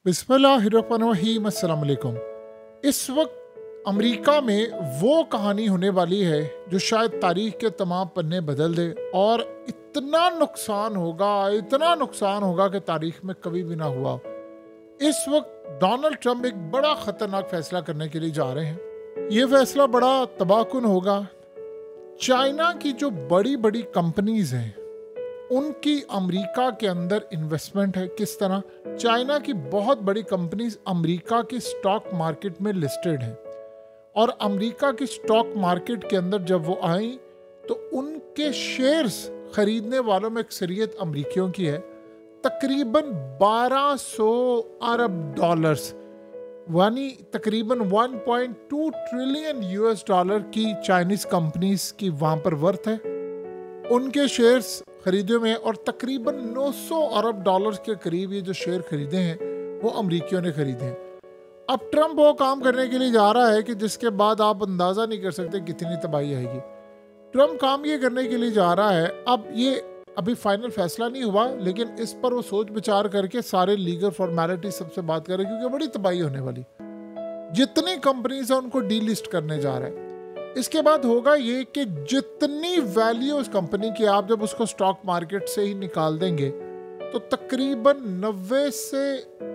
बिस्मिल्लाहिर्रहमानिर्रहीम। अस्सलाम वालेकुम। इस वक्त अमेरिका में वो कहानी होने वाली है जो शायद तारीख के तमाम पन्ने बदल दे, और इतना नुकसान होगा कि तारीख में कभी भी ना हुआ। इस वक्त डोनाल्ड ट्रंप एक बड़ा ख़तरनाक फैसला करने के लिए जा रहे हैं। ये फैसला बड़ा तबाहकुन होगा। चाइना की जो बड़ी बड़ी कंपनीज हैं उनकी अमेरिका के अंदर इन्वेस्टमेंट है। किस तरह? चाइना की बहुत बड़ी कंपनीज अमेरिका की स्टॉक मार्केट में लिस्टेड हैं, और अमेरिका की स्टॉक मार्केट के अंदर जब वो आई तो उनके शेयर्स खरीदने वालों में अक्सरियत अमेरिकियों की है। तकरीबन 1200 अरब डॉलर्स, यानी तकरीबन 1.2 ट्रिलियन यूएस डॉलर की चाइनीज कंपनीज की वहां पर वर्थ है। उनके शेयर्स खरीदे में, और तकरीबन 900 अरब डॉलर्स के करीब ये जो शेयर खरीदे हैं वो अमरीकियों ने खरीदे हैं। अब ट्रंप वो काम करने के लिए जा रहा है कि जिसके बाद आप अंदाज़ा नहीं कर सकते कितनी तबाही आएगी। ट्रंप काम ये करने के लिए जा रहा है। अब ये अभी फाइनल फैसला नहीं हुआ, लेकिन इस पर वो सोच विचार करके सारे लीगल फॉर्मेलिटी सबसे बात करें, क्योंकि बड़ी तबाही होने वाली। जितनी कंपनीज है उनको डीलिस्ट करने जा रहा है। इसके बाद होगा ये कि जितनी वैल्यू उस कंपनी की, आप जब उसको स्टॉक मार्केट से ही निकाल देंगे तो तकरीबन 90 से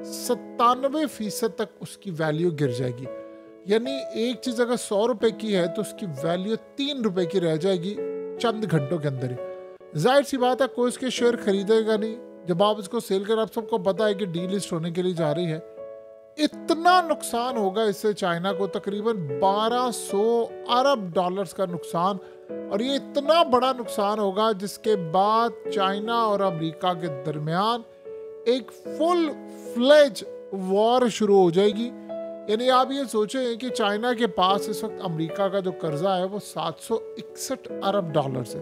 97% तक उसकी वैल्यू गिर जाएगी। यानी एक चीज़ अगर 100 रुपए की है तो उसकी वैल्यू 3 रुपए की रह जाएगी चंद घंटों के अंदर ही। जाहिर सी बात है कोई इसके शेयर खरीदेगा नहीं। जब आप इसको सेल कर, आप सबको पता है कि डीलिस्ट होने के लिए जा रही है। इतना नुकसान होगा इससे चाइना को, तकरीबन 1200 अरब डॉलर्स का नुकसान। और ये इतना बड़ा नुकसान होगा जिसके बाद चाइना और अमेरिका के दरमियान एक फुल फ्लेज वॉर शुरू हो जाएगी। यानी आप ये सोचें कि चाइना के पास इस वक्त अमेरिका का जो कर्जा है वो 761 अरब डॉलर्स है,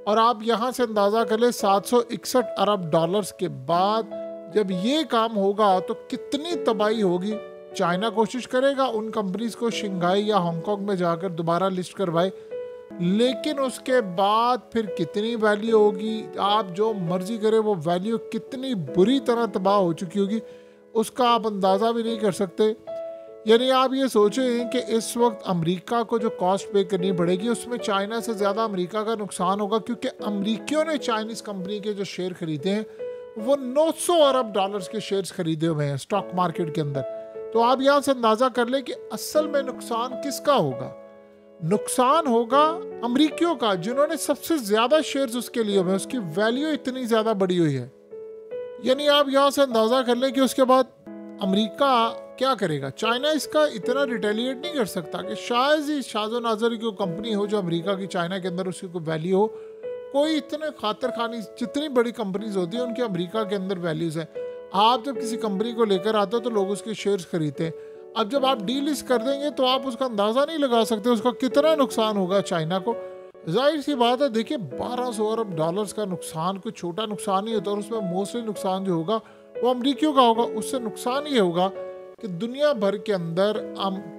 और आप यहाँ से अंदाज़ा कर ले 761 अरब डॉलर्स के बाद जब ये काम होगा तो कितनी तबाही होगी। चाइना कोशिश करेगा उन कंपनीज को शंघाई या हांगकांग में जाकर दोबारा लिस्ट करवाए, लेकिन उसके बाद फिर कितनी वैल्यू होगी, आप जो मर्जी करें वो वैल्यू कितनी बुरी तरह तबाह हो चुकी होगी उसका आप अंदाज़ा भी नहीं कर सकते। यानी आप ये सोचें कि इस वक्त अमेरिका को जो कॉस्ट पे करनी पड़ेगी उसमें चाइना से ज़्यादा अमेरिका का नुकसान होगा, क्योंकि अमेरिकियों ने चाइनीज़ कंपनी के जो शेयर खरीदे हैं वो 900 अरब डॉलर्स के शेयर्स खरीदे हुए हैं स्टॉक मार्केट के अंदर। तो आप यहाँ से अंदाजा कर लें कि असल में नुकसान किसका होगा। नुकसान होगा अमरीकियों का, जिन्होंने सबसे ज्यादा शेयर्स उसके लिए हुए, उसकी वैल्यू इतनी ज्यादा बढ़ी हुई है। यानी आप यहाँ से अंदाजा कर लें कि उसके बाद अमेरिका क्या करेगा। चाइना इसका इतना रिटेलिएट नहीं कर सकता कि शायद ही शाज़ो नाज़र की कंपनी हो जो अमेरिका की चाइना के अंदर उसकी कोई वैल्यू हो। कोई इतने खातर खानी, जितनी बड़ी कंपनीज होती हैं उनकी अमेरिका के अंदर वैल्यूज हैं। आप जब किसी कंपनी को लेकर आते हो तो लोग उसके शेयर्स खरीदते हैं। अब जब आप डीलिस्ट कर देंगे तो आप उसका अंदाज़ा नहीं लगा सकते उसका कितना नुकसान होगा चाइना को। जाहिर सी बात है, देखिए 1200 अरब डॉलर्स का नुकसान कोई छोटा नुकसान नहीं होता, और उसमें मोस्टली नुकसान जो होगा वो अमरीकियों का होगा। उससे नुकसान ये होगा कि दुनिया भर के अंदर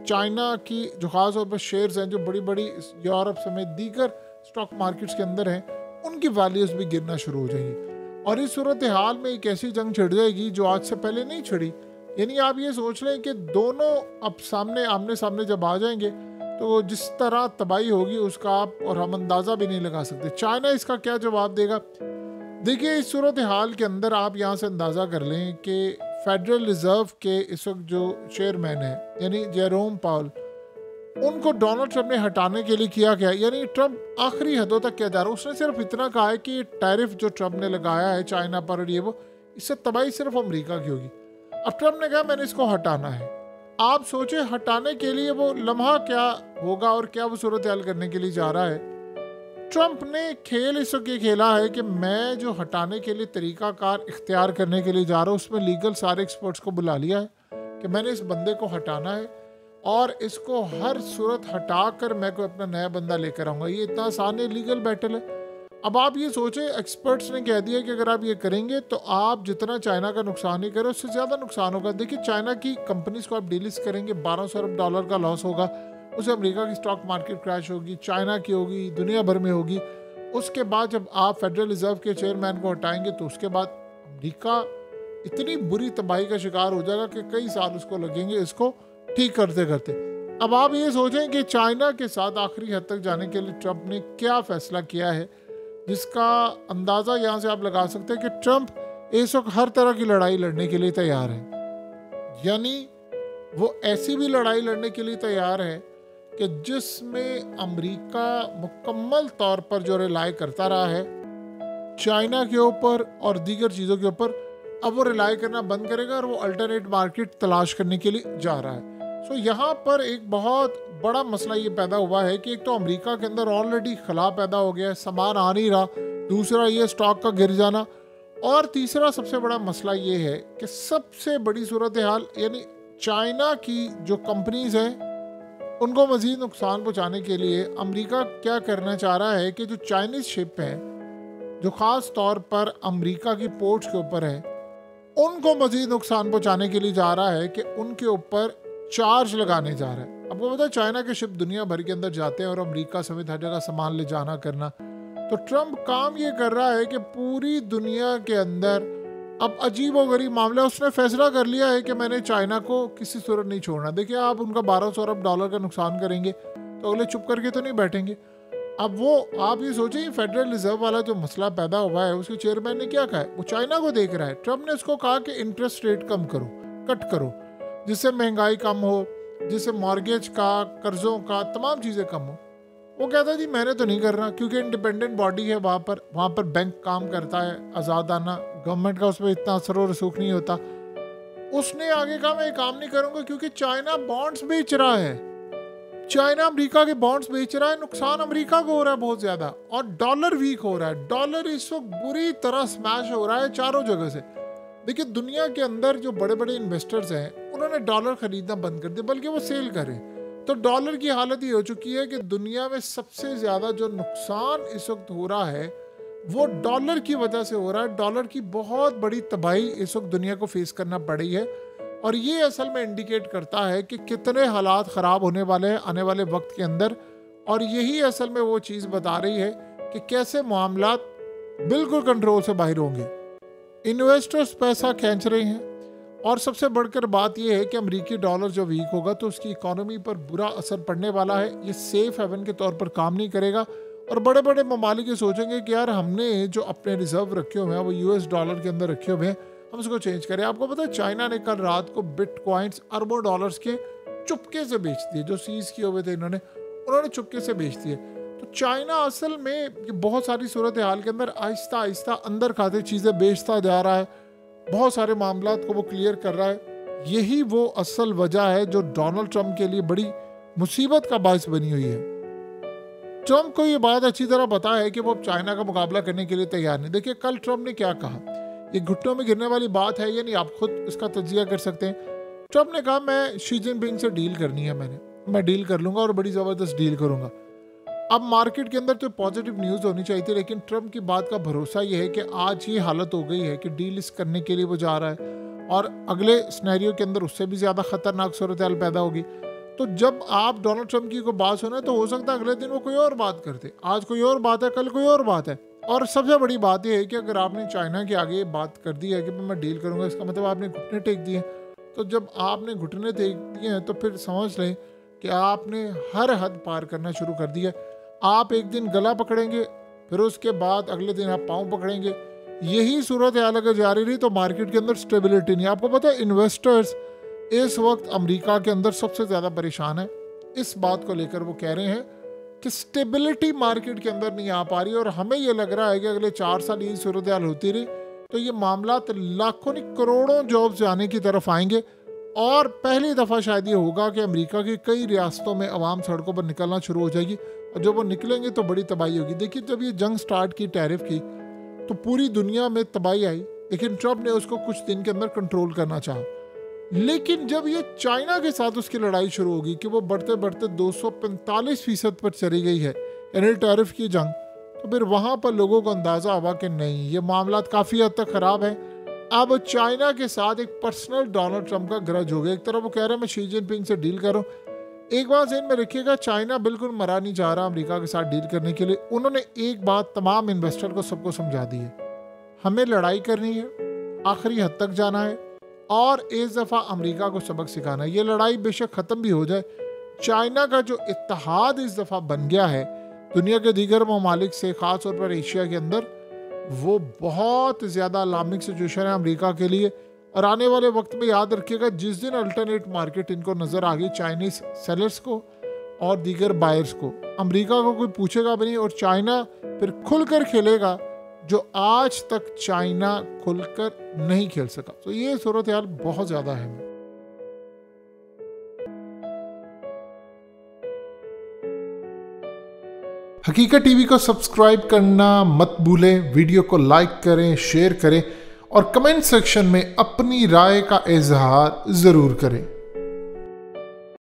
चाइना की जो खास तौर पर शेयर्स हैं जो बड़ी बड़ी यूरोप समेत दीगर स्टॉक मार्केट्स के अंदर हैं उनकी वैल्यूज भी गिरना शुरू हो जाएंगी, और इस सूरत हाल में एक ऐसी जंग छिड़ जाएगी जो आज से पहले नहीं छिड़ी। यानी आप ये सोच लें कि दोनों अब आमने सामने जब आ जाएंगे तो जिस तरह तबाही होगी उसका आप और हम अंदाज़ा भी नहीं लगा सकते। चाइना इसका क्या जवाब देगा। देखिए इस सूरत हाल के अंदर आप यहाँ से अंदाज़ा कर लें कि फेडरल रिजर्व के इस वक्त जो चेयरमैन है यानी जेरोम पावल, उनको डोनाल्ड ट्रंप ने हटाने के लिए किया गया। यानी ट्रंप आखिरी हदों तक क्या जा रहा है। उसने सिर्फ इतना कहा है कि टैरिफ जो ट्रंप ने लगाया है चाइना पर और ये वो, इससे तबाही सिर्फ अमेरिका की होगी। अब ट्रंप ने कहा मैंने इसको हटाना है। आप सोचे हटाने के लिए वो लम्हा क्या होगा और क्या वो सूरत हाल करने के लिए जा रहा है। ट्रंप ने खेल इस वक्त ये खेला है कि मैं जो हटाने के लिए तरीकाकार इख्तियार करने के लिए जा रहा हूँ उसमें लीगल सारे एक्सपर्ट्स को बुला लिया है कि मैंने इस बंदे को हटाना है, और इसको हर सूरत हटा कर मैं कोई अपना नया बंदा लेकर आऊँगा। ये इतना आसान है, लीगल बैटल है। अब आप ये सोचें, एक्सपर्ट्स ने कह दिया कि अगर आप ये करेंगे तो आप जितना चाइना का नुकसान ही करें उससे ज़्यादा नुकसान होगा। देखिए चाइना की कंपनीज को आप डीलिस्ट करेंगे, 1200 अरब डॉलर का लॉस होगा, उसे अमेरिका की स्टॉक मार्केट क्रैश होगी, चाइना की होगी, दुनिया भर में होगी। उसके बाद जब आप फेडरल रिजर्व के चेयरमैन को हटाएंगे तो उसके बाद अमेरिका इतनी बुरी तबाही का शिकार हो जाएगा कि कई साल उसको लगेंगे इसको ठीक करते करते। अब आप ये सोचें कि चाइना के साथ आखिरी हद तक जाने के लिए ट्रंप ने क्या फैसला किया है, जिसका अंदाज़ा यहाँ से आप लगा सकते हैं कि ट्रंप इस वक्त हर तरह की लड़ाई लड़ने के लिए तैयार है। यानी वो ऐसी भी लड़ाई लड़ने के लिए तैयार है कि जिसमें अमेरिका मुकम्मल तौर पर जो रिलाई करता रहा है चाइना के ऊपर और दीगर चीज़ों के ऊपर, अब वो रिलाई करना बंद करेगा और वो अल्टरनेट मार्केट तलाश करने के लिए जा रहा है। सो यहाँ पर एक बहुत बड़ा मसला ये पैदा हुआ है कि एक तो अमेरिका के अंदर ऑलरेडी खला पैदा हो गया है, सामान आ नहीं रहा, दूसरा ये स्टॉक का गिर जाना, और तीसरा सबसे बड़ा मसला ये है कि सबसे बड़ी सूरत हाल यानी चाइना की जो कंपनीज हैं उनको मज़ीद नुकसान पहुँचाने के लिए अमेरिका क्या करना चाह रहा है कि जो चाइनीज़ शिप हैं जो ख़ास तौर पर अमेरिका की पोर्ट्स के ऊपर है उनको मज़ीद नुकसान पहुँचाने के लिए जा रहा है कि उनके ऊपर चार्ज लगाने जा रहा है। आपको पता है चाइना के शिप दुनिया भर के अंदर जाते हैं और अमेरिका समेत हर जगह सामान ले जाना करना। तो ट्रंप काम ये कर रहा है कि पूरी दुनिया के अंदर अब अजीबोगरीब मामला, उसने फैसला कर लिया है कि मैंने चाइना को किसी सूरत नहीं छोड़ना। देखिए आप उनका 1200 अरब डॉलर का नुकसान करेंगे तो अगले चुप करके तो नहीं बैठेंगे। अब वो आप ये सोचें फेडरल रिजर्व वाला जो मसला पैदा हुआ है उसके चेयरमैन ने क्या कहा है, वो चाइना को देख रहा है। ट्रंप ने उसको कहा कि इंटरेस्ट रेट कम करो, कट करो, जिससे महंगाई कम हो, जिससे मॉर्गेज का, कर्जों का, तमाम चीज़ें कम हो। वो कहता है जी मैंने तो नहीं करना क्योंकि इंडिपेंडेंट बॉडी है, वहाँ पर बैंक काम करता है आज़ादाना, गवर्नमेंट का उस पर इतना असर और रसूख नहीं होता। उसने आगे कहा मैं काम नहीं करूँगा क्योंकि चाइना बॉन्ड्स बेच रहा है, चाइना अमेरिका के बॉन्ड्स बेच रहा है, नुकसान अमेरिका को हो रहा है बहुत ज़्यादा, और डॉलर वीक हो रहा है। डॉलर इस वक्त बुरी तरह स्मैश हो रहा है चारों जगह से। देखिए दुनिया के अंदर जो बड़े बड़े इन्वेस्टर्स हैं उन्होंने डॉलर खरीदना बंद कर दिया, बल्कि वो सेल करें। तो डॉलर की हालत ये हो चुकी है कि दुनिया में सबसे ज़्यादा जो नुकसान इस वक्त हो रहा है वो डॉलर की वजह से हो रहा है। डॉलर की बहुत बड़ी तबाही इस वक्त दुनिया को फेस करना पड़ी है, और ये असल में इंडिकेट करता है कि कितने हालात ख़राब होने वाले हैं आने वाले वक्त के अंदर। और यही असल में वो चीज़ बता रही है कि कैसे मामलात बिल्कुल कंट्रोल से बाहर होंगे। इन्वेस्टर्स पैसा खींच रहे हैं, और सबसे बढ़कर बात यह है कि अमेरिकी डॉलर जो वीक होगा तो उसकी इकोनॉमी पर बुरा असर पड़ने वाला है। ये सेफ हेवन के तौर पर काम नहीं करेगा, और बड़े बड़े ममालिक ये सोचेंगे कि यार हमने जो अपने रिजर्व रखे हुए हैं वो यूएस डॉलर के अंदर रखे हुए हैं, हम उसको चेंज करें। आपको पता है चाइना ने कल रात को बिटकॉइंस अरबों डॉलर्स के चुपके से बेच दिए, जो सीज किए हुए थे उन्होंने चुपके से बेच दिए। तो चाइना असल में ये बहुत सारी सूरत हाल के अंदर आहिस्ता आहिस्ता अंदर खाते चीज़ें बेचता जा रहा है, बहुत सारे मामलात को वो क्लियर कर रहा है। यही वो असल वजह है जो डोनाल्ड ट्रंप के लिए बड़ी मुसीबत का बायस बनी हुई है। ट्रंप को ये बात अच्छी तरह पता है कि वो चाइना का मुकाबला करने के लिए तैयार नहीं। देखिए कल ट्रंप ने क्या कहा, ये घुटनों में गिरने वाली बात है या नहीं, आप खुद इसका तजिया कर सकते हैं। ट्रंप ने कहा मैं शी जिनपिंग से डील करनी है, मैं डील कर लूँगा और बड़ी ज़बरदस्त डील करूँगा। अब मार्केट के अंदर तो पॉजिटिव न्यूज़ होनी चाहिए थी, लेकिन ट्रंप की बात का भरोसा ये है कि आज ये हालत हो गई है कि डील इस करने के लिए वो जा रहा है, और अगले स्नैरियो के अंदर उससे भी ज़्यादा ख़तरनाक सूरत हाल पैदा होगी। तो जब आप डोनाल्ड ट्रंप की कोई बात सुने तो हो सकता है अगले दिन वो कोई और बात करते, आज कोई और बात है, कल कोई और बात है। और सबसे बड़ी बात यह है कि अगर आपने चाइना के आगे बात कर दी है कि मैं डील करूँगा, इसका मतलब आपने घुटने टेक दिए। तो जब आपने घुटने टेक दिए हैं तो फिर समझ लें कि आपने हर हद पार करना शुरू कर दिया। आप एक दिन गला पकड़ेंगे, फिर उसके बाद अगले दिन आप पाँव पकड़ेंगे। यही सूरत हाल अगर जारी रही तो मार्केट के अंदर स्टेबिलिटी नहीं। आपको पता है इन्वेस्टर्स इस वक्त अमेरिका के अंदर सबसे ज़्यादा परेशान है। इस बात को लेकर वो कह रहे हैं कि स्टेबिलिटी मार्केट के अंदर नहीं आ पा रही, और हमें ये लग रहा है कि अगले 4 साल यही सूरत हाल होती रही तो ये मामला लाखों नहीं करोड़ों जॉब्स जाने की तरफ आएंगे। और पहली दफ़ा शायद ये होगा कि अमेरिका की कई रियासतों में अवाम सड़कों पर निकलना शुरू हो जाएगी, और जब वो निकलेंगे तो बड़ी तबाही होगी। देखिए जब ये जंग स्टार्ट की टैरिफ की तो पूरी दुनिया में तबाही आई, लेकिन ट्रंप ने उसको कुछ दिन के अंदर कंट्रोल करना चाहा। लेकिन जब ये चाइना के साथ उसकी लड़ाई शुरू होगी कि वो बढ़ते बढ़ते 245% पर चली गई है, यानी टैरिफ की जंग, तो फिर वहाँ पर लोगों को अंदाज़ा हुआ कि नहीं ये मामला काफ़ी हद तक ख़राब है। अब चाइना के साथ एक पर्सनल डोनाल्ड ट्रंप का ग्रज हो गया। एक तरफ वो कह रहा है मैं शी जिनपिंग से डील करूँ, एक बात ज़हन में रखिएगा चाइना बिल्कुल मरा नहीं जा रहा अमेरिका के साथ डील करने के लिए। उन्होंने एक बात तमाम इन्वेस्टर को सबको समझा दी है, हमें लड़ाई करनी है, आखिरी हद तक जाना है और इस दफ़ा अमेरिका को सबक सिखाना है। ये लड़ाई बेशक ख़त्म भी हो जाए, चाइना का जो इत्तेहाद इस दफ़ा बन गया है दुनिया के दीगर ममालिक से, ख़ास तौर पर एशिया के अंदर, वो बहुत ज़्यादा अलार्मिंग सिचुएशन है अमेरिका के लिए। और आने वाले वक्त में याद रखिएगा, जिस दिन अल्टरनेट मार्केट इनको नज़र आ गई, चाइनीज़ सेलर्स को और दीगर बायर्स को, अमेरिका को कोई पूछेगा भी नहीं और चाइना फिर खुलकर खेलेगा जो आज तक चाइना खुलकर नहीं खेल सका। तो ये सूरत हाल बहुत ज़्यादा है। हकीकत टीवी को सब्सक्राइब करना मत भूलें, वीडियो को लाइक करें, शेयर करें और कमेंट सेक्शन में अपनी राय का इजहार ज़रूर करें।